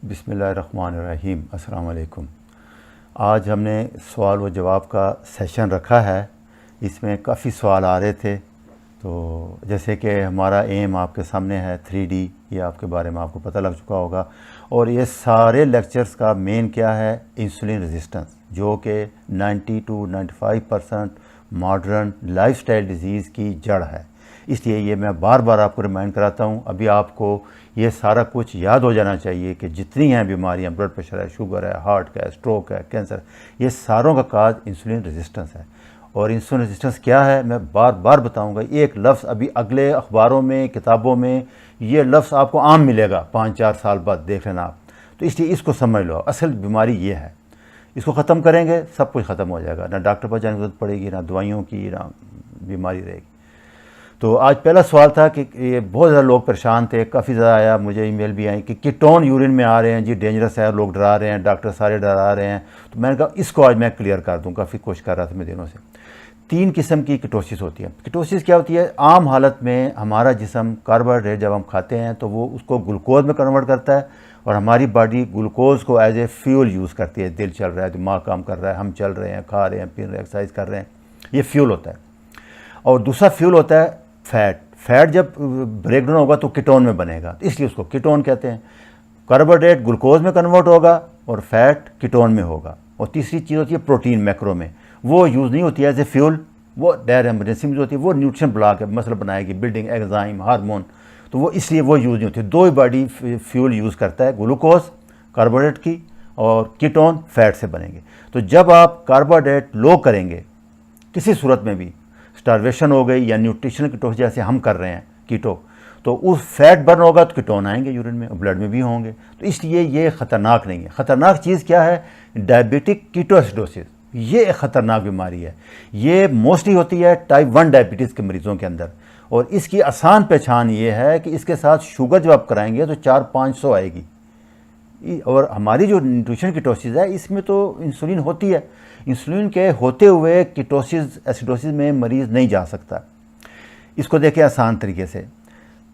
बिस्मिल्लाहिर्रहमानिर्रहीम। अस्सलाम वालेकुम। आज हमने सवाल व जवाब का सेशन रखा है। इसमें काफ़ी सवाल आ रहे थे, तो जैसे कि हमारा एम आपके सामने है 3D, ये आपके बारे में आपको पता लग चुका होगा। और ये सारे लेक्चर्स का मेन क्या है, इंसुलिन रेजिस्टेंस, जो कि 90 to 95% मॉडर्न लाइफस्टाइल डिजीज़ की जड़ है। इसलिए ये मैं बार बार आपको रिमाइंड कराता हूँ। अभी आपको ये सारा कुछ याद हो जाना चाहिए कि जितनी हैं बीमारियाँ, ब्लड प्रेशर है, शुगर है, हार्ट का है, स्ट्रोक है, कैंसर, ये सारों का काज इंसुलिन रेजिस्टेंस है। और इंसुलिन रेजिस्टेंस क्या है मैं बार बार बताऊंगा। एक लफ्ज़ अभी अगले अखबारों में, किताबों में ये लफ्ज़ आपको आम मिलेगा 5-4 साल बाद, देख लेना आप। तो इसलिए इसको समझ लो, असल बीमारी ये है। इसको ख़त्म करेंगे सब कुछ ख़त्म हो जाएगा, ना डॉक्टर पर जाने की ज़रूरत पड़ेगी, ना दवाइयों की, ना बीमारी रहेगी। तो आज पहला सवाल था कि ये बहुत ज़्यादा लोग परेशान थे, काफ़ी ज़्यादा आया, मुझे ईमेल भी आई कि कीटोन यूरिन में आ रहे हैं जी, डेंजरस है, लोग डरा रहे हैं, डॉक्टर सारे डरा रहे हैं। तो मैंने कहा इसको आज मैं क्लियर कर दूँ, काफ़ी कोशिश कर रहा था मैं दिनों से। 3 किस्म की कीटोसिस होती है। कीटोसिस क्या होती है, आम हालत में हमारा जिस्म कार्बोहाइड्रेट जब हम खाते हैं तो वो उसको ग्लूकोज में कन्वर्ट करता है और हमारी बॉडी ग्लूकोज को एज ए फ्यूल यूज़ करती है। दिल चल रहा है, दिमाग काम कर रहा है, हम चल रहे हैं, खा रहे हैं, पी रहे हैं, एक्सरसाइज कर रहे हैं, ये फ्यूल होता है। और दूसरा फ्यूल होता है फैट। फैट जब ब्रेक डाउन होगा तो कीटोन में बनेगा, तो इसलिए उसको कीटोन कहते हैं। कार्बोहाइड्रेट ग्लूकोज में कन्वर्ट होगा और फैट कीटोन में होगा। और तीसरी चीज़ होती है प्रोटीन, मैक्रो में, वो यूज़ नहीं होती है एज ए फ्यूल, वो डायर एमरजेंसी में होती है, वो न्यूट्रिशन ब्लॉक है, मसल बनाएगी, बिल्डिंग एंजाइम, हार्मोन, तो वो इसलिए वो यूज़ नहीं होती। दो ही बॉडी फ्यूल यूज़ करता है, ग्लूकोज कार्बोहाइड्रेट की और कीटोन फैट से बनेंगे। तो जब आप कार्बोहाइड्रेट लो करेंगे किसी सूरत में भी, स्टारवेशन हो गई या न्यूट्रिशनल कीटोसिस जैसे हम कर रहे हैं कीटो, तो उस फैट बर्न होगा तो कीटोन आएंगे यूरिन में और ब्लड में भी होंगे। तो इसलिए ये ख़तरनाक नहीं है। ख़तरनाक चीज़ क्या है, डायबिटिक कीटोएसिडोसिस, ये एक ख़तरनाक बीमारी है। ये मोस्टली होती है टाइप 1 डायबिटीज़ के मरीज़ों के अंदर। और इसकी आसान पहचान ये है कि इसके साथ शुगर जब आप कराएंगे तो 400-500 आएगी। और हमारी जो न्यूट्रिशन कीटोसिस है इसमें तो इंसुलिन होती है, इंसुलिन के होते हुए कीटोसिस एसिडोसिस में मरीज़ नहीं जा सकता। इसको देखें आसान तरीके से,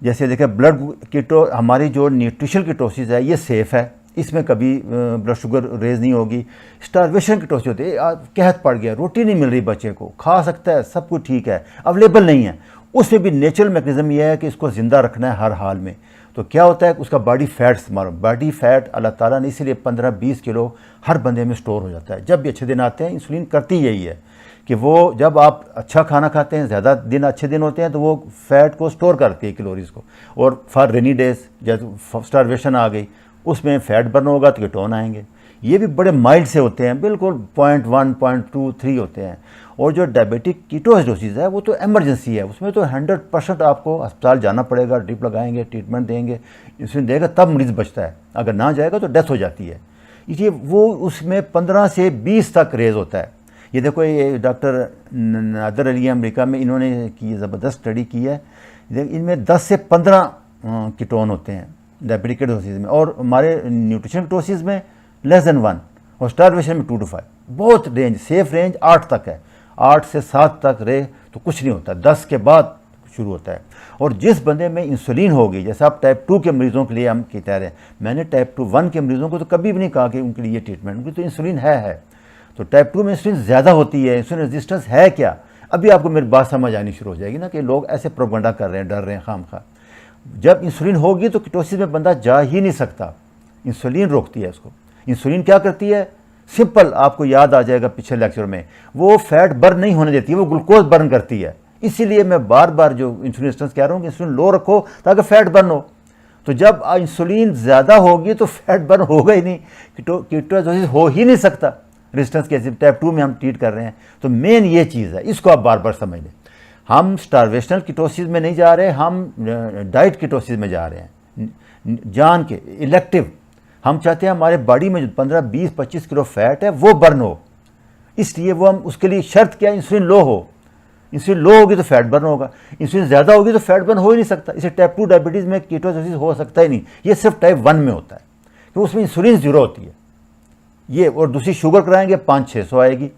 जैसे देखें ब्लड कीटो, हमारी जो न्यूट्रिशन कीटोसिस है ये सेफ़ है, इसमें कभी ब्लड शुगर रेज नहीं होगी। स्टारवेशन कीटोसिस होती है, कहत पड़ गया, रोटी नहीं मिल रही, बच्चे को खा सकता है, सब कुछ ठीक है, अवेलेबल नहीं है, उसमें भी नेचुरल मैकेनिज्म ये है कि इसको ज़िंदा रखना है हर हाल में। तो क्या होता है, उसका बॉडी फैट्स, बॉडी फैट अल्लाह ताला ने इसीलिए 15-20 किलो हर बंदे में स्टोर हो जाता है। जब भी अच्छे दिन आते हैं, इंसुलिन करती यही है कि वो जब आप अच्छा खाना खाते हैं, ज़्यादा दिन अच्छे दिन होते हैं, तो वो फैट को स्टोर करती है, कैलोरीज़ को। और फॉर रेनी डेज जब स्टारवेशन आ गई, उसमें फैट बर्न होगा तो कीटोन आएंगे। ये भी बड़े माइल्ड से होते हैं, बिल्कुल 0.1, 0.2, 3 होते हैं। और जो डायबिटिक कीटोएसिडोसिस है वो तो इमरजेंसी है, उसमें तो 100% आपको अस्पताल जाना पड़ेगा, ड्रिप लगाएंगे, ट्रीटमेंट देंगे, इंसुलिन देगा, तब मरीज़ बचता है। अगर ना जाएगा तो डेथ हो जाती है। इसलिए वो उसमें 15 से 20 तक रेज होता है। ये देखो, ये डॉक्टर नादर अली अमेरिका में इन्होंने की ज़बरदस्त स्टडी की है, इनमें 10 से 15 कीटोन होते हैं डायबिटिक कीटोसिस में, और हमारे न्यूट्रिशन कीटोसिस में लेस देन 1, और स्टारवेशन में 2 to 5। बहुत रेंज, सेफ रेंज 8 तक है, 8 से 7 तक रहे तो कुछ नहीं होता, 10 के बाद शुरू होता है। और जिस बंदे में इंसुलिन होगी, जैसे आप टाइप 2 के मरीज़ों के लिए हम कहते रहे, मैंने टाइप 1 के मरीज़ों को तो कभी भी नहीं कहा कि उनके लिए ट्रीटमेंट, उनकी तो इंसुलिन है। तो टाइप 2 में इंसुलिन ज़्यादा होती है। इंसुलिन रेजिस्टेंस है क्या, अभी आपको मेरी बात समझ आनी शुरू हो जाएगी ना, कि लोग ऐसे प्रोपेगेंडा कर रहे हैं, डर रहे हैं खामखा। जब इंसुलिन होगी तो कीटोसिस में बंदा जा ही नहीं सकता, इंसुलिन रोकती है उसको। इंसुलिन क्या करती है, सिंपल, आपको याद आ जाएगा पिछले लेक्चर में, वो फैट बर्न नहीं होने देती है, वो ग्लूकोज बर्न करती है। इसीलिए मैं बार बार जो इंसुलिन रेजिस्टेंस कह रहा हूँ कि इंसुलिन लो रखो ताकि फैट बर्न हो। तो जब इंसुलिन ज़्यादा होगी तो फैट बर्न होगा ही नहीं, कीटोसिस हो ही नहीं सकता। रेजिस्टेंस कैसे टाइप 2 में हम ट्रीट कर रहे हैं। तो मेन ये चीज़ है, इसको आप बार बार समझ लें। हम स्टारवेशनल कीटोसिस में नहीं जा रहे, हम डाइट कीटोसिस में जा रहे हैं, जान के इलेक्टिव। हम चाहते हैं हमारे बॉडी में जो 15, 20, 25 किलो फैट है वो बर्न हो, इसलिए वो हम उसके लिए शर्त क्या है, इंसुलिन लो हो। इंसुलिन लो होगी तो फैट बर्न होगा, इंसुलिन ज़्यादा होगी तो फैट बर्न हो ही नहीं सकता। इसे टाइप 2 डायबिटीज़ में कीटोसिस हो सकता ही नहीं, ये सिर्फ टाइप 1 में होता है, तो उसमें इंसुलिन ज़ीरो होती है ये। और दूसरी शुगर कराएंगे 500-600 आएगी,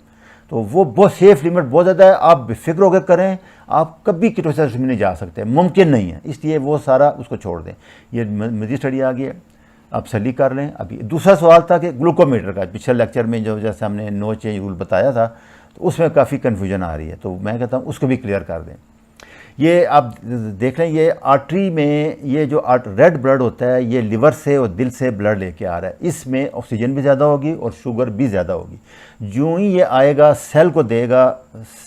तो वो बहुत सेफ लिमिट बहुत ज़्यादा है। आप बेफिक्र होकर करें, आप कभी कीटोसिस में नहीं जा सकते, मुमकिन नहीं है, इसलिए वो सारा उसको छोड़ दें। ये मज़ीद स्टडी आ गई है। आप सली कर लें। अभी दूसरा सवाल था कि ग्लूकोमीटर का, पिछले लेक्चर में जो जैसे हमने नो चेंज रूल बताया था तो उसमें काफ़ी कन्फ्यूजन आ रही है, तो मैं कहता हूँ उसको भी क्लियर कर दें। ये आप देख लें, ये आर्टरी में ये जो रेड ब्लड होता है ये लिवर से और दिल से ब्लड लेके आ रहा है, इसमें ऑक्सीजन भी ज़्यादा होगी और शुगर भी ज़्यादा होगी। जो ही ये आएगा सेल को देगा,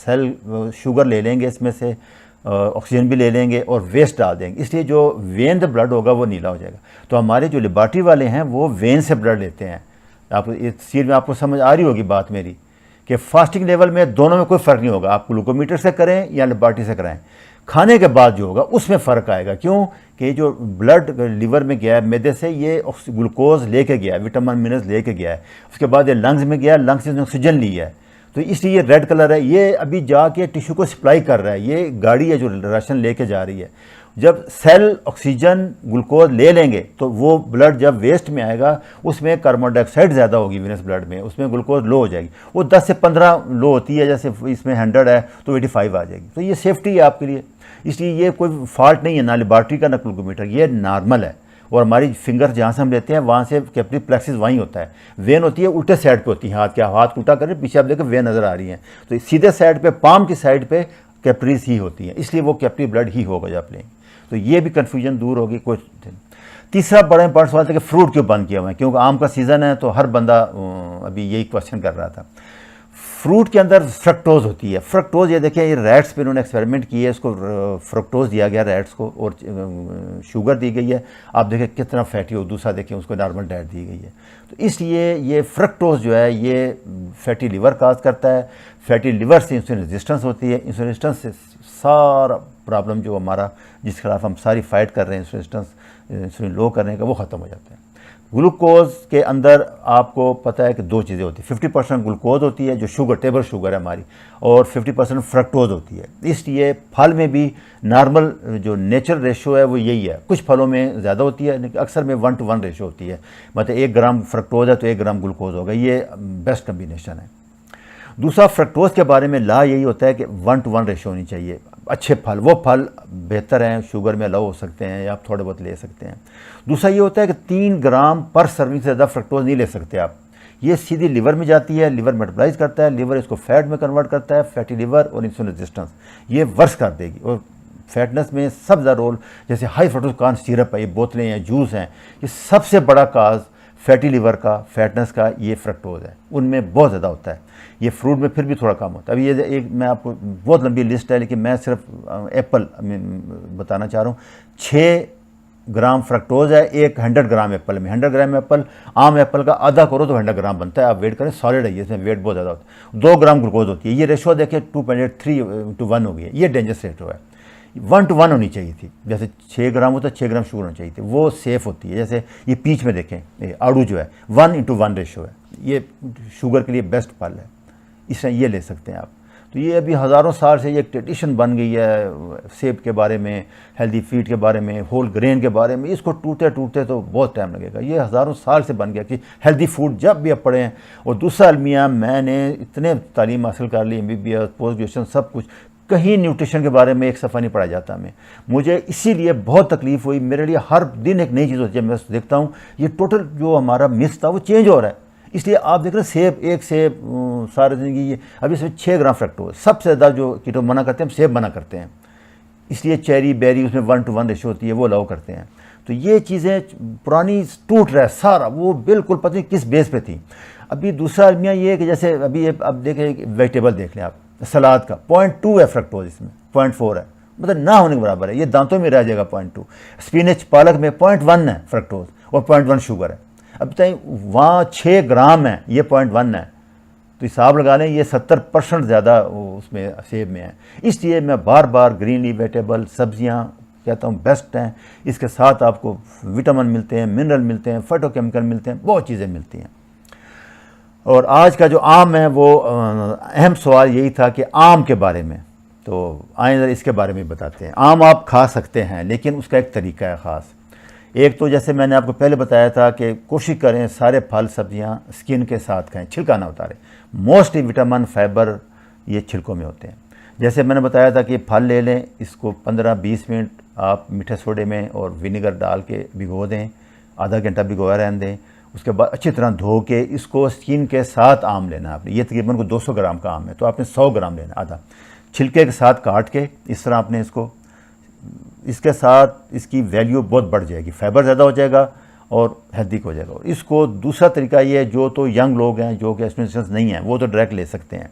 सेल शुगर ले लेंगे इसमें से, ऑक्सीजन भी ले लेंगे और वेस्ट डाल देंगे, इसलिए जो वेन द ब्लड होगा वो नीला हो जाएगा। तो हमारे जो लेबॉर्ट्री वाले हैं वो वेन से ब्लड लेते हैं। आप इस चीज़ में आपको समझ आ रही होगी बात मेरी कि फास्टिंग लेवल में दोनों में कोई फ़र्क नहीं होगा, आप ग्लूकोमीटर से करें या लेबॉर्ट्री से कराएं, खाने के बाद जो होगा उसमें फ़र्क आएगा। क्यों कि जो ब्लड लिवर में गया है मैदे से, ये ग्लूकोज लेके गया है, विटामिन मिनरल्स लेके गया है, उसके बाद ये लंग्स में गया, लंग्स से ऑक्सीजन ली है, तो इसलिए ये रेड कलर है। ये अभी जाके टिश्यू को सप्लाई कर रहा है, ये गाड़ी है जो राशन लेके जा रही है। जब सेल ऑक्सीजन ग्लूकोज ले लेंगे तो वो ब्लड जब वेस्ट में आएगा उसमें कार्बन डाइऑक्साइड ज़्यादा होगी वीनस ब्लड में, उसमें ग्लूकोज लो हो जाएगी, वो 10 से 15 लो होती है, जैसे इसमें 100 है तो 85 आ जाएगी। तो ये सेफ्टी है आपके लिए, इसलिए ये कोई फॉल्ट नहीं है, ना लेबॉर्ट्री का ना ग्लूकोमीटर, ये नॉर्मल है। और हमारी फिंगर जहाँ से हम लेते हैं वहाँ से कैपिलरी प्लेक्सिस वहीं होता है, वेन होती है उल्टे साइड पे होती है, हाथ उल्टा करें पीछे आप देखें वेन नज़र आ रही है, तो सीधे साइड पे पाम की साइड पे कैपिलरीज ही होती हैं, इसलिए वो कैपिलरी ब्लड ही होगा जब आप लेंगे। तो ये भी कन्फ्यूजन दूर होगी। कुछ तीसरा बड़ा इंपॉर्टेंट सवाल था कि फ्रूट क्यों बंद किया हुआ है, क्योंकि आम का सीज़न है तो हर बंदा अभी यही क्वेश्चन कर रहा था। फ्रूट के अंदर फ्रक्टोज होती है, फ्रक्टोज ये देखिए, ये रैट्स पे इन्होंने एक्सपेरिमेंट किए है, इसको फ्रक्टोज दिया गया रैट्स को और शुगर दी गई है, आप देखें कितना फैटी हो, दूसरा देखें उसको नॉर्मल डाइट दी गई है। तो इसलिए ये फ्रक्टोज जो है ये फैटी लिवर काज करता है, फैटी लिवर से इंसुलिन रेजिस्टेंस होती है, इंसुलिन रेजिस्टेंस से सारा प्रॉब्लम जो हमारा जिस खिलाफ हम सारी फाइट कर रहे हैं इंसुलिन लो करने का, वो ख़त्म हो जाता है। ग्लूकोज के अंदर आपको पता है कि दो चीज़ें होती हैं, 50% ग्लूकोज होती है जो शुगर टेबल शुगर है हमारी, और 50% फ्रक्टोज होती है। इसलिए फल में भी नॉर्मल जो नेचुरल रेशो है वो यही है, कुछ फलों में ज़्यादा होती है लेकिन अक्सर में 1:1 रेशो होती है, मतलब 1 ग्राम फ्रक्टोज है तो 1 ग्राम ग्लूकोज होगा, ये बेस्ट कम्बिनेशन है। दूसरा फ्रक्टोज के बारे में ला यही होता है कि 1:1 रेशो होनी चाहिए। अच्छे फल, वो फल बेहतर हैं, शुगर में अलाउ हो सकते हैं या आप थोड़े बहुत ले सकते हैं। दूसरा ये होता है कि 3 ग्राम पर सर्विंग से ज़्यादा फ्रक्टोज नहीं ले सकते आप, ये सीधी लिवर में जाती है, लिवर मेटाबॉलाइज करता है, लिवर इसको फैट में कन्वर्ट करता है, फैटी लिवर और इंसुलिन रेजिस्टेंस ये वर्स कर देगी। और फैटनेस में सब ज़्यादा रोल, जैसे हाई फ्रक्टोज कॉर्न सिरप है, ये बोतलें हैं, जूस हैं, ये सबसे बड़ा काज फैटी लिवर का, फैटनेस का ये फ्रक्टोज है, उनमें बहुत ज़्यादा होता है। ये फ्रूट में फिर भी थोड़ा कम होता है। अभी ये एक मैं आपको बहुत लंबी लिस्ट है लेकिन मैं सिर्फ एप्पल बताना चाह रहा हूँ। 6 ग्राम फ्रक्टोज है 100 ग्राम एप्पल में। 100 ग्राम एप्पल, आम एप्पल का आधा करो तो 100 ग्राम बनता है। आप वेट करें, सॉलिड है ये, इसमें वेट बहुत ज़्यादा होता है। 2 ग्राम ग्लूकोज होती है, ये रेशो देखिए 2.3:1 हो गई है, ये डेंजरस रेशो है। 1:1 होनी चाहिए थी, जैसे 6 ग्राम होता है 6 ग्राम शुगर होनी चाहिए थी, वो सेफ़ होती है। जैसे ये पीच में देखें, आड़ू जो है 1:1 रेशो है, ये शुगर के लिए बेस्ट फल है, इसमें ये ले सकते हैं आप। तो ये अभी हज़ारों साल से ये एक ट्रेडिशन बन गई है सेब के बारे में, हेल्दी फीड के बारे में, होल ग्रेन के बारे में। इसको टूटते टूटते तो बहुत टाइम लगेगा। ये हज़ारों साल से बन गया कि हेल्दी फूड जब भी आप पढ़ें। और दूसरा अलमिया, मैंने इतने तालीम हासिल कर ली, MBBS, पोस्ट ग्रेजुएशन, सब कुछ, कहीं न्यूट्रिशन के बारे में एक सफ़ा नहीं पढ़ा जाता हमें। मुझे इसीलिए बहुत तकलीफ़ हुई, मेरे लिए हर दिन एक नई चीज़ होती है। मैं देखता हूँ ये टोटल जो हमारा मिस था वो चेंज हो रहा है। इसलिए आप देख रहे हैं सेब, एक सेब सारी ज़िंदगी, ये अभी इसमें 6 ग्राम फ्रक्टोज, सबसे ज़्यादा जो कीटो मना करते हैं हम सेब मना करते हैं, इसलिए चेरी बेरी उसमें 1:1 रेशो होती है, वो अलाउ करते हैं। तो ये चीज़ें पुरानी टूट रहा है सारा, वो बिल्कुल पता नहीं किस बेस पे थी। अभी दूसरा अलमिया ये है कि जैसे अभी अब देखें वेजिटेबल देख लें आप, सलाद का 0.2 है फ्रक्टोज, इसमें 0.4 है, मतलब ना होने के बराबर है, ये दांतों में रह जाएगा 0.2। स्पिनच, पालक में 0.1 है फ्रक्टोज और 0.1 शुगर है। अब बताइए वहाँ 6 ग्राम है, ये 0.1 है, तो हिसाब लगा लें ये 70% ज़्यादा उसमें सेब में है। इसलिए मैं बार बार ग्रीन लीफ वेजिटेबल, सब्जियाँ कहता हूँ बेस्ट हैं। इसके साथ आपको विटामिन मिलते हैं, मिनरल मिलते हैं, फाइटोकेमिकल मिलते हैं, बहुत चीज़ें मिलती हैं। और आज का जो आम है वो अहम सवाल यही था कि आम के बारे में, तो आइए ज़रा इसके बारे में बताते हैं। आम आप खा सकते हैं लेकिन उसका एक तरीका है ख़ास। एक तो जैसे मैंने आपको पहले बताया था कि कोशिश करें सारे फल सब्जियां स्किन के साथ खाएं, छिलका ना उतारें। मोस्टली विटामिन फाइबर ये छिलकों में होते हैं। जैसे मैंने बताया था कि फल ले लें, इसको 15-20 मिनट आप मीठे सोडे में और विनेगर डाल के भिगो दें, आधा घंटा भिगोया रहने दें। उसके बाद अच्छी तरह धो के इसको स्किन के साथ आम लेना है आपने। ये तकरीबन को 200 ग्राम का आम है, तो आपने 100 ग्राम लेना, आधा छिलके के साथ काट के इस तरह आपने इसको, इसके साथ इसकी वैल्यू बहुत बढ़ जाएगी, फाइबर ज़्यादा हो जाएगा और हेल्दी हो जाएगा। और इसको दूसरा तरीका ये है, जो तो यंग लोग हैं जो कि एक्सपीरियंस नहीं है वो तो डायरेक्ट ले सकते हैं,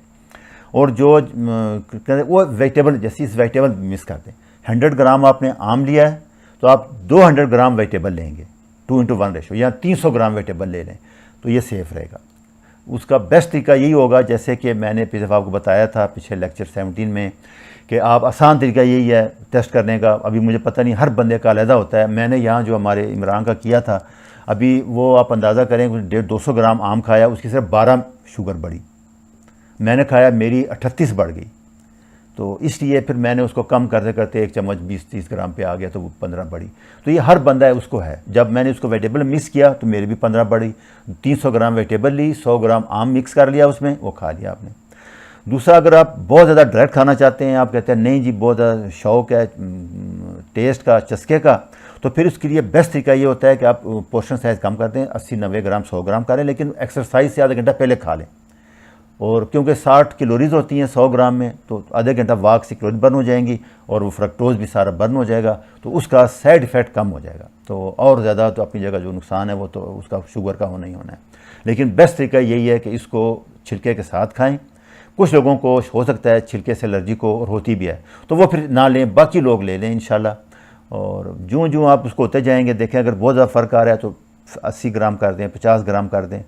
और जो वो वेजिटेबल, जैसे इस वेजिटेबल मिक्स करते हैं। 100 ग्राम आपने आम लिया है तो आप 200 ग्राम वेजिटेबल लेंगे, 2:1 रेशो, या 300 ग्राम वेजिटेबल ले लें तो ये सेफ़ रहेगा। उसका बेस्ट तरीका यही होगा, जैसे कि मैंने पिछले दफ़ा आपको बताया था पिछले लेक्चर 17 में, कि आप आसान तरीका यही है टेस्ट करने का। अभी मुझे पता नहीं हर बंदे का अलहदा होता है, मैंने यहाँ जो हमारे इमरान का किया था, अभी वो आप अंदाज़ा करें 150-200 ग्राम आम खाया, उसकी सिर्फ 12 शुगर बढ़ी, मैंने खाया मेरी 38 बढ़ गई। तो इसलिए फिर मैंने उसको कम करते करते 1 चम्मच 20-30 ग्राम पे आ गया, तो वो 15 बढ़ी। तो ये हर बंदा है उसको है। जब मैंने उसको वेजिटेबल मिक्स किया तो मेरी भी 15 बढ़ी। 300 ग्राम वेजिटेबल ली, 100 ग्राम आम मिक्स कर लिया उसमें, वो खा लिया आपने। दूसरा, अगर आप बहुत ज़्यादा डायरेक्ट खाना चाहते हैं, आप कहते हैं नहीं जी बहुत ज़्यादा शौक है टेस्ट का, चस्के का, तो फिर उसके लिए बेस्ट तरीका ये होता है कि आप पोर्शन साइज़ कम कर दें, 80-90 ग्राम 100 ग्राम करें, लेकिन एक्सरसाइज से आधा घंटा पहले खा लें। और क्योंकि 60 कैलोरीज होती हैं 100 ग्राम में, तो आधे घंटा वाक से कैलोरी बर्न हो जाएंगी और वो फ्रक्टोज भी सारा बर्न हो जाएगा, तो उसका साइड इफ़ेक्ट कम हो जाएगा। तो और ज़्यादा तो अपनी जगह जो नुकसान है वो तो उसका शुगर का होना ही होना है। लेकिन बेस्ट तरीका यही है कि इसको छिलके के साथ खाएँ। कुछ लोगों को हो सकता है छिलके से एलर्जी को, और होती भी है, तो वो फिर ना लें, बाकी लोग ले लें इंशाल्लाह। और जो आप उसको होते जाएंगे, देखें अगर बहुत ज़्यादा फ़र्क आ रहा है तो 80 ग्राम कर दें, 50 ग्राम कर दें,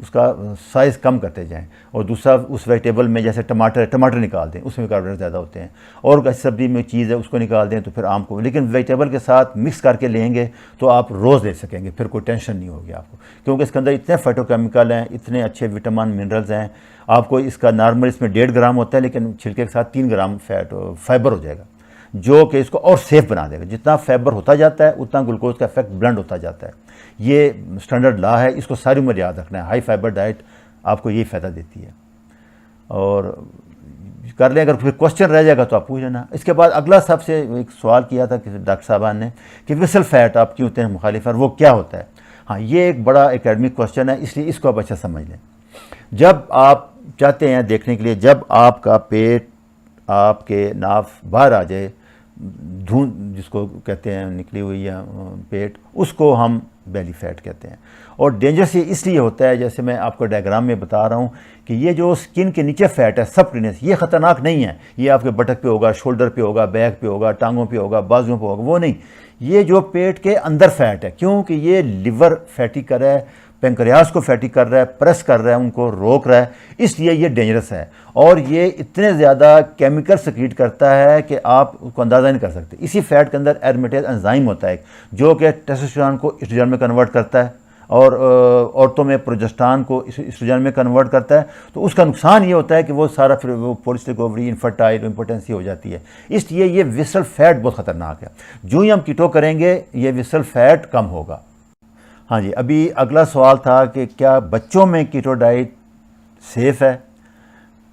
उसका साइज़ कम करते जाएं। और दूसरा, उस वेजिटेबल में जैसे टमाटर निकाल दें, उसमें कार्बोहाइड्रेट ज़्यादा होते हैं, और सब्ज़ी में चीज़ है उसको निकाल दें, तो फिर आम को, लेकिन वेजिटेबल के साथ मिक्स करके लेंगे तो आप रोज़ ले सकेंगे, फिर कोई टेंशन नहीं होगी आपको, क्योंकि इसके अंदर इतने फाइटोकेमिकल हैं, इतने अच्छे विटामिन मिनरल्स हैं। आपको इसका नॉर्मल इसमें 1.5 ग्राम होता है, लेकिन छिलके के साथ 3 ग्राम फाइबर हो जाएगा, जो कि इसको और सेफ बना देगा। जितना फाइबर होता जाता है उतना ग्लूकोज का इफेक्ट ब्लंट होता जाता है। ये स्टैंडर्ड लॉ है, इसको सारी उम्र याद रखना है। हाई फाइबर डाइट आपको यही फ़ायदा देती है, और कर लें। अगर फिर क्वेश्चन रह जाएगा तो आप पूछ लेना। इसके बाद अगला सबसे एक सवाल किया था किसी डॉक्टर साहबान ने कि विसल फैट आप क्यों होते हैं मुखालिफ, वो क्या होता है। हाँ, ये एक बड़ा एकेडमिक क्वेश्चन है, इसलिए इसको आप अच्छा समझ लें। जब आप चाहते हैं देखने के लिए, जब आपका पेट, आपके नाफ बाहर आ जाए, धुंध जिसको कहते हैं निकली हुई है पेट, उसको हम बेली फैट कहते हैं। और डेंजरस ये इसलिए होता है, जैसे मैं आपको डायग्राम में बता रहा हूँ, कि ये जो स्किन के नीचे फैट है सबक्यूटेनियस, ये ख़तरनाक नहीं है। ये आपके बटक पे होगा, शोल्डर पे होगा, बैक पे होगा, टांगों पे होगा, बाजुओं पे होगा, वो नहीं। ये जो पेट के अंदर फैट है, क्योंकि ये लिवर फैटी कर रहा है, पेंक्रियास को फैटी कर रहा है, प्रेस कर रहा है, उनको रोक रहा है, इसलिए ये डेंजरस है। और ये इतने ज़्यादा केमिकल सिक्रीट करता है कि आप उसको अंदाज़ा नहीं कर सकते। इसी फैट के अंदर एरोमेटेज एंजाइम होता है, जो कि टेस्टोस्टेरोन को एस्ट्रोजन में कन्वर्ट करता है, और औरतों में प्रोजेस्टेरोन को एस्ट्रोजन में कन्वर्ट करता है। तो उसका नुकसान ये होता है कि वो सारा फिर वो पॉलिसिस्टिक ओवरी, इनफर्टाइल, इम्पोटेंसी हो जाती है। इसलिए ये विसरल फैट बहुत ख़तरनाक है। जो ही हम कीटो करेंगे ये विसरल फैट कम होगा। हाँ जी, अभी अगला सवाल था कि क्या बच्चों में कीटो डाइट सेफ़ है।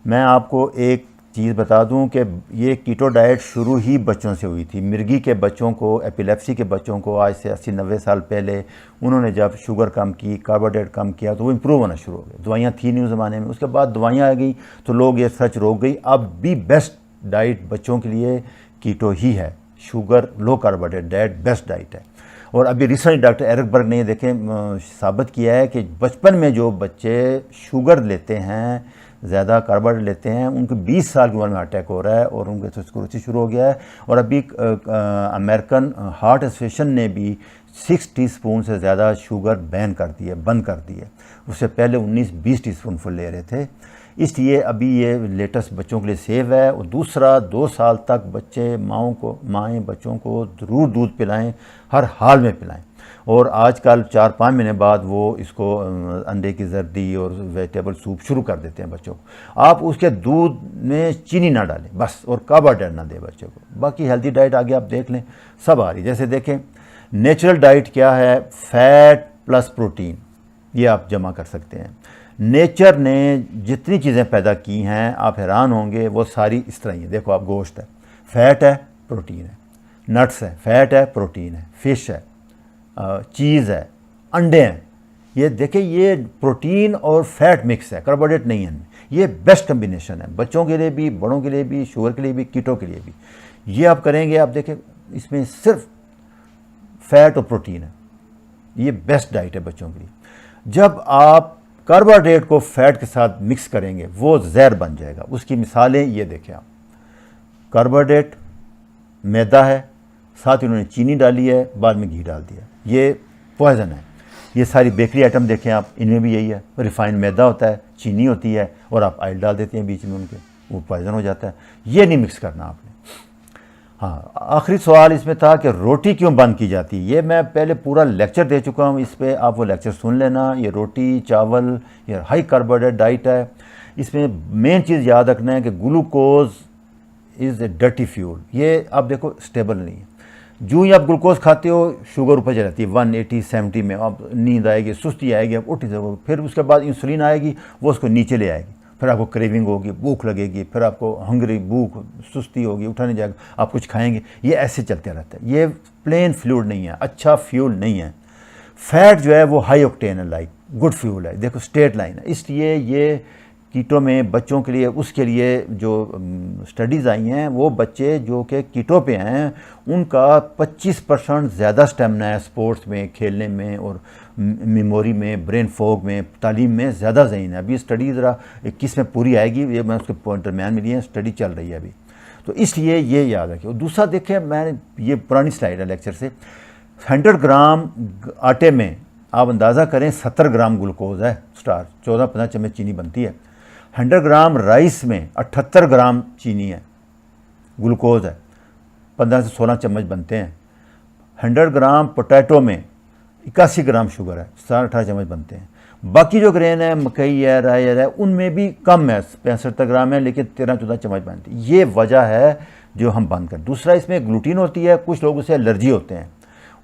मैं आपको एक चीज़ बता दूं कि ये कीटो डाइट शुरू ही बच्चों से हुई थी। मिर्गी के बच्चों को, एपिलेप्सी के बच्चों को, आज से 80-90 साल पहले उन्होंने जब शुगर कम की, कार्बोहाइड्रेट कम किया, तो वो इम्प्रूव होना शुरू हो गए। दवाइयाँ थी नहीं उस ज़माने में, उसके बाद दवाइयाँ आ गई तो लोग ये सच रोक गई। अब भी बेस्ट डाइट बच्चों के लिए कीटो ही है। शुगर, लो कार्बोहाइड्रेट डाइट बेस्ट डाइट है। और अभी रिसेंटली डॉक्टर एरिक ने देखें साबित किया है कि बचपन में जो बच्चे शुगर लेते हैं, ज़्यादा कार्बोहाइड्रेट लेते हैं, उनको 20 साल की उम्र में हार्ट अटैक हो रहा है, और उनके तो स्क्लेरोसिस शुरू हो गया है। और अभी अमेरिकन हार्ट एसोसिएशन ने भी 6 टीस्पून से ज़्यादा शुगर बैन कर दी है, बंद कर दी है। उससे पहले 19-20 टीस्पून फुल ले रहे थे। इसलिए अभी ये लेटेस्ट बच्चों के लिए सेव है। और दूसरा, 2 साल तक बच्चे माएँ बच्चों को ज़रूर दूध पिलाएं, हर हाल में पिलाएं। और आजकल 4-5 महीने बाद वो इसको अंडे की जर्दी और वेजिटेबल सूप शुरू कर देते हैं बच्चों को। आप उसके दूध में चीनी ना डालें बस, और कार्बोहाइड्रेट ना दें बच्चों को। बाकी हेल्दी डाइट आगे आप देख लें, सब आ रही। जैसे देखें नेचुरल डाइट क्या है, फैट प्लस प्रोटीन, ये आप जमा कर सकते हैं। नेचर ने जितनी चीज़ें पैदा की हैं आप हैरान होंगे, वो सारी इस तरह ही है। देखो आप, गोश्त है, फैट है, प्रोटीन है, नट्स है, फैट है, प्रोटीन है, फ़िश है, चीज़ है, अंडे हैं, ये देखें, ये प्रोटीन और फैट मिक्स है, कार्बोहाइड्रेट नहीं है। ये बेस्ट कम्बिनेशन है बच्चों के लिए भी, बड़ों के लिए भी, शुगर के लिए भी, कीटो के लिए भी। ये आप करेंगे, आप देखें इसमें सिर्फ फैट और प्रोटीन है, ये बेस्ट डाइट है बच्चों के लिए। जब आप कार्बोहाइड्रेट को फैट के साथ मिक्स करेंगे वो जहर बन जाएगा। उसकी मिसालें ये देखें आप, कार्बोहाइड्रेट मैदा है, साथ इन्होंने चीनी डाली है, बाद में घी डाल दिया, ये पॉइजन है। ये सारी बेकरी आइटम देखें आप, इनमें भी यही है, रिफाइंड मैदा होता है, चीनी होती है और आप ऑयल डाल देते हैं बीच में उनके, वो पॉइजन हो जाता है। ये नहीं मिक्स करना आपने। हाँ, आखिरी सवाल इसमें था कि रोटी क्यों बंद की जाती है। ये मैं पहले पूरा लेक्चर दे चुका हूँ, इस पर आप वो लेक्चर सुन लेना। ये रोटी, चावल, ये हाई कार्बोहाइड्रेट डाइट है। इसमें मेन चीज़ याद रखना है कि glucose is a dirty fuel. ये आप देखो स्टेबल नहीं है। जो ही आप ग्लूकोज खाते हो शुगर ऊपर चली जाती है 180 70 में, आप नींद आएगी, सुस्ती आएगी, आप उठ जाओगे। फिर उसके बाद इंसुलिन आएगी, वो उसको नीचे ले आएगी, फिर आपको क्रेविंग होगी, भूख लगेगी, फिर आपको हंग्री, भूख, सुस्ती होगी, उठा नहीं जाएगा, आप कुछ खाएंगे। ये ऐसे चलते रहता है। ये प्लेन फ्लूइड नहीं है, अच्छा फ्यूल नहीं है। फैट जो है वो हाई ऑक्टेन है, लाइक गुड फ्यूल है, देखो स्ट्रेट लाइन है। इसलिए ये कीटो में बच्चों के लिए, उसके लिए जो स्टडीज़ आई हैं, वो बच्चे जो कि कीटो पे हैं उनका 25% ज़्यादा स्टेमिना है स्पोर्ट्स में, खेलने में और मेमोरी में, ब्रेन फॉग में, तालीम में ज़्यादा ज़हीन है। अभी स्टडी ज़रा 21 में पूरी आएगी, ये मैं उसके पॉइंट दरम्यान मिली है, स्टडी चल रही है अभी। तो इसलिए ये याद रखिए। और दूसरा देखें, मैं ये पुरानी स्लाइड है लेक्चर से, 100 ग्राम आटे में आप अंदाज़ा करें 70 ग्राम ग्लूकोज है, स्टार्च, 14-15 चम्मच चीनी बनती है। 100 ग्राम राइस में 78 ग्राम चीनी है, ग्लूकोज है, 15 से 16 चम्मच बनते हैं। 100 ग्राम पोटैटो में 81 ग्राम शुगर है, 17-18 चम्मच बनते हैं। बाकी जो ग्रेन है, मकई है, राई है, उनमें भी कम है, 65 ग्राम है, लेकिन 13-14 चम्मच बनती है। ये वजह है जो हम बंद करें। दूसरा, इसमें ग्लूटीन होती है, कुछ लोगों से एलर्जी होते हैं,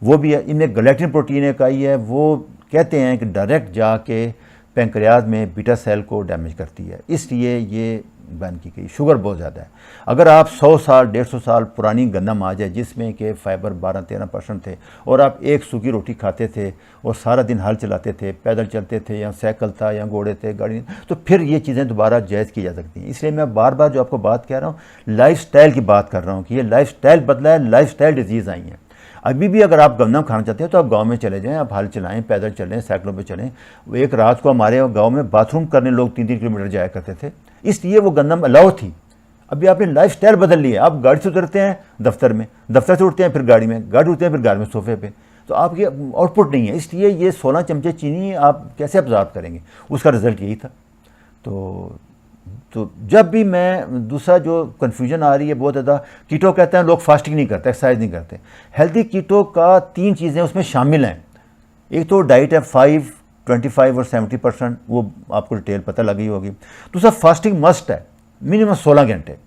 वो भी है। इनमें ग्लैक्टिन प्रोटीन एक आई है, वो कहते हैं कि डायरेक्ट जाके पैंक्रियाज में बीटा सेल को डैमेज करती है, इसलिए ये बैन की गई। शुगर बहुत ज़्यादा है। अगर आप 100 साल 150 साल पुरानी गंदम आ जाए जिसमें कि फाइबर 12-13% थे और आप एक सूखी रोटी खाते थे और सारा दिन हल चलाते थे, पैदल चलते थे, या साइकिल था, या घोड़े थे, गाड़ी, तो फिर ये चीज़ें दोबारा जायज़ की जा सकती हैं। इसलिए मैं बार बार जो आपको बात कह रहा हूँ, लाइफस्टाइल की बात कर रहा हूँ कि ये लाइफस्टाइल बदला है, लाइफस्टाइल डिजीज़ आई हैं। अभी भी अगर आप गंदम खाना चाहते हैं तो आप गांव में चले जाएं, आप हल चलाएं, पैदल चलें, साइकिलों पे चलें। एक रात को हमारे गांव में बाथरूम करने लोग 3-3 किलोमीटर जाया करते थे, इसलिए वो गंदम अलाउ थी। अभी आपने लाइफस्टाइल बदल ली है, आप गाड़ी से उतरते हैं दफ्तर में, दफ्तर से उठते हैं फिर गाड़ी में, गाड़ी उठते हैं फिर गाड़ी में सोफे पे, तो आपकी आउटपुट नहीं है। इसलिए ये 16 चमचे चीनी आप कैसे अब्जॉर्ब करेंगे, उसका रिजल्ट यही था। तो जब भी मैं, दूसरा जो कन्फ्यूजन आ रही है बहुत ज़्यादा, कीटो कहते हैं लोग फास्टिंग नहीं करते, एक्सरसाइज नहीं करते। हेल्दी कीटो का 3 चीज़ें उसमें शामिल हैं। एक तो डाइट है 5, 25 और 70%, वो आपको डिटेल पता लगी होगी। दूसरा, फास्टिंग मस्ट है, मिनिमम 16 घंटे,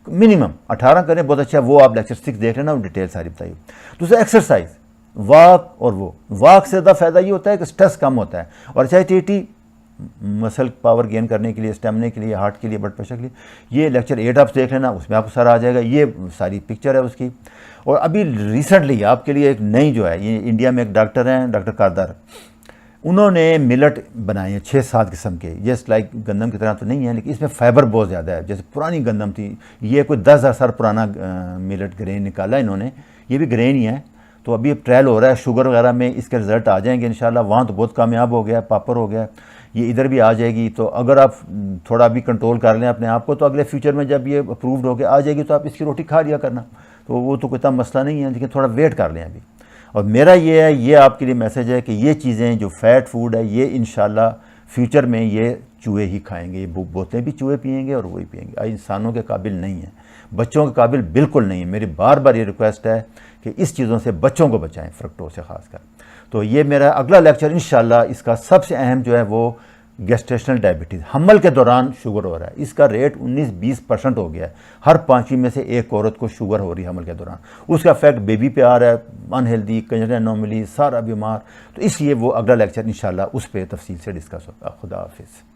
मिनिमम 18 करें बहुत अच्छा, वो आप लेक्चर 6 देख लेना, डिटेल सारी बताइए। दूसरा, एक्सरसाइज, वॉक, और वो वॉक से ज़्यादा फ़ायदा ये होता है कि स्ट्रेस कम होता है, और एचआईटीटी मसल पावर गेन करने के लिए, स्टेमिना के लिए, हार्ट के लिए, ब्लड प्रेशर के लिए। ये लेक्चर 8 आप देख लेना, उसमें आपको सारा आ जाएगा, ये सारी पिक्चर है उसकी। और अभी रिसेंटली आपके लिए एक नई जो है, ये इंडिया में एक डॉक्टर हैं, डॉक्टर कारदार, उन्होंने मिलेट बनाए हैं 6-7 किस्म के। जस्ट लाइक गंदम की तरह तो नहीं है, लेकिन इसमें फाइबर बहुत ज़्यादा है। जैसे पुरानी गंदम थी, ये कोई 10,000 साल पुराना मिलेट ग्रेन निकाला इन्होंने, ये भी ग्रेन ही है। तो अभी ट्रायल हो रहा है, शुगर वगैरह में इसके रिजल्ट आ जाएंगे इंशाल्लाह। वहाँ तो बहुत कामयाब हो गया, पापर हो गया, ये इधर भी आ जाएगी। तो अगर आप थोड़ा भी कंट्रोल कर लें अपने आप को, तो अगले फ्यूचर में जब ये अप्रूव्ड होकर आ जाएगी तो आप इसकी रोटी खा लिया करना, तो वो तो कोई इतना मसला नहीं है, लेकिन थोड़ा वेट कर लें अभी। और मेरा ये है, ये आपके लिए मैसेज है कि ये चीज़ें जो फैट फूड है, ये इंशाल्लाह फ्यूचर में ये चूहे ही खाएंगे, ये बोतलें भी चूहे पिएंगे और वही पिएंगे। इंसानों के काबिल नहीं है, बच्चों के काबिल बिल्कुल नहीं है। मेरी बार बार ये रिक्वेस्ट है कि इस चीज़ों से बच्चों को बचाएं, फ्रक्टोज से खासकर। तो ये मेरा अगला लेक्चर इंशाल्लाह, इसका सबसे अहम जो है वो गेस्टेशनल डायबिटीज़, हमल के दौरान शुगर हो रहा है, इसका रेट 19-20% हो गया है। हर 5वीं में से एक औरत को शुगर हो रही है हमल के दौरान। उसका इफेक्ट बेबी पे आ रहा है, अनहेल्दी, कंजन एनोमली, सारा बीमार। तो इसलिए वो अगला लेक्चर इंशाल्लाह उस पर तफसील से डिस्कस होगा। खुदा हाफिज़।